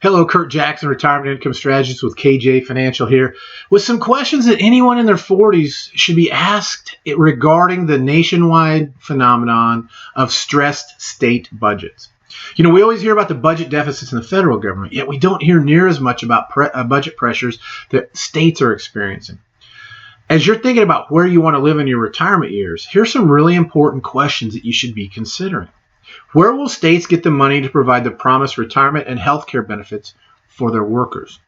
Hello, Kurt Jackson, Retirement Income Strategist with KJ Financial here, with some questions that anyone in their 40s should be asked regarding the nationwide phenomenon of stressed state budgets. You know, we always hear about the budget deficits in the federal government, yet we don't hear near as much about budget pressures that states are experiencing. As you're thinking about where you want to live in your retirement years, here's some really important questions that you should be considering. Where will states get the money to provide the promised retirement and health care benefits for their workers?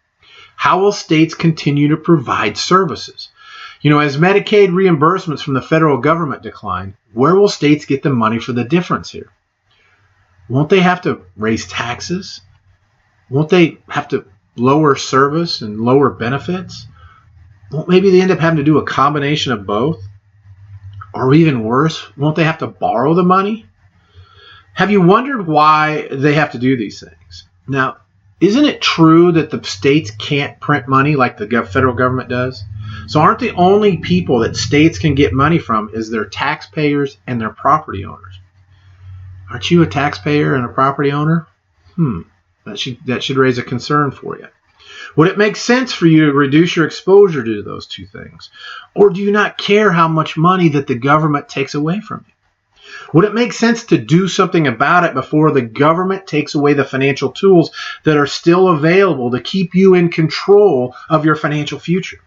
How will states continue to provide services? You know, as Medicaid reimbursements from the federal government decline, where will states get the money for the difference here? Won't they have to raise taxes? Won't they have to lower service and lower benefits? Won't maybe they end up having to do a combination of both? Or even worse, won't they have to borrow the money? Have you wondered why they have to do these things? Now, isn't it true that the states can't print money like the federal government does? So aren't the only people that states can get money from is their taxpayers and their property owners? Aren't you a taxpayer and a property owner? That should raise a concern for you. Would it make sense for you to reduce your exposure to those two things? Or do you not care how much money that the government takes away from you? Would it make sense to do something about it before the government takes away the financial tools that are still available to keep you in control of your financial future?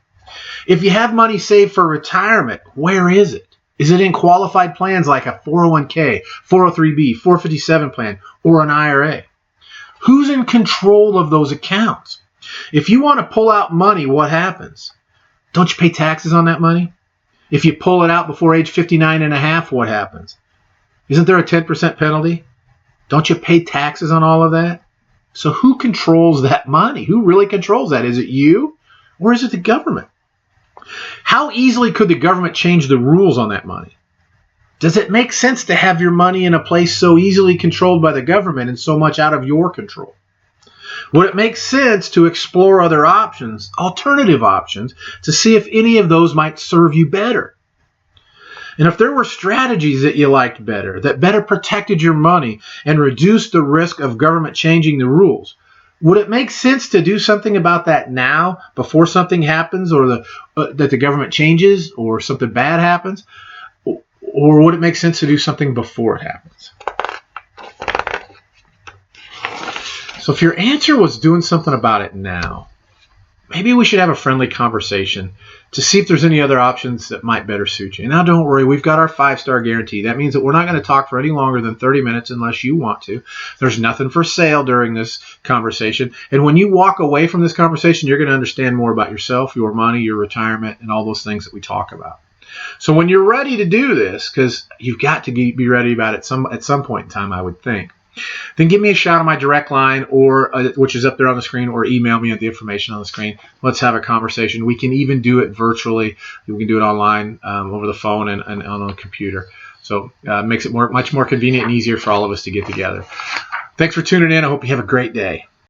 If you have money saved for retirement, where is it? Is it in qualified plans like a 401k, 403b, 457 plan, or an IRA? Who's in control of those accounts? If you want to pull out money, what happens? Don't you pay taxes on that money? If you pull it out before age 59 and a half, what happens? Isn't there a 10% penalty? Don't you pay taxes on all of that? So who controls that money? Who really controls that? Is it you or is it the government? How easily could the government change the rules on that money? Does it make sense to have your money in a place so easily controlled by the government and so much out of your control? Would it make sense to explore other options, alternative options, to see if any of those might serve you better? And if there were strategies that you liked better, that better protected your money and reduced the risk of government changing the rules, would it make sense to do something about that now before something happens or that the government changes or something bad happens? Or would it make sense to do something before it happens? So if your answer was doing something about it now, maybe we should have a friendly conversation to see if there's any other options that might better suit you. Now, don't worry, we've got our 5-star guarantee. That means that we're not going to talk for any longer than 30 minutes unless you want to. There's nothing for sale during this conversation. And when you walk away from this conversation, you're going to understand more about yourself, your money, your retirement, and all those things that we talk about. So when you're ready to do this, because you've got to be ready about it at some point in time, I would think, then give me a shout on my direct line, or which is up there on the screen, or email me at the information on the screen. Let's have a conversation. We can even do it virtually. We can do it online, over the phone and on a computer. So it makes it much more convenient and easier for all of us to get together. Thanks for tuning in. I hope you have a great day.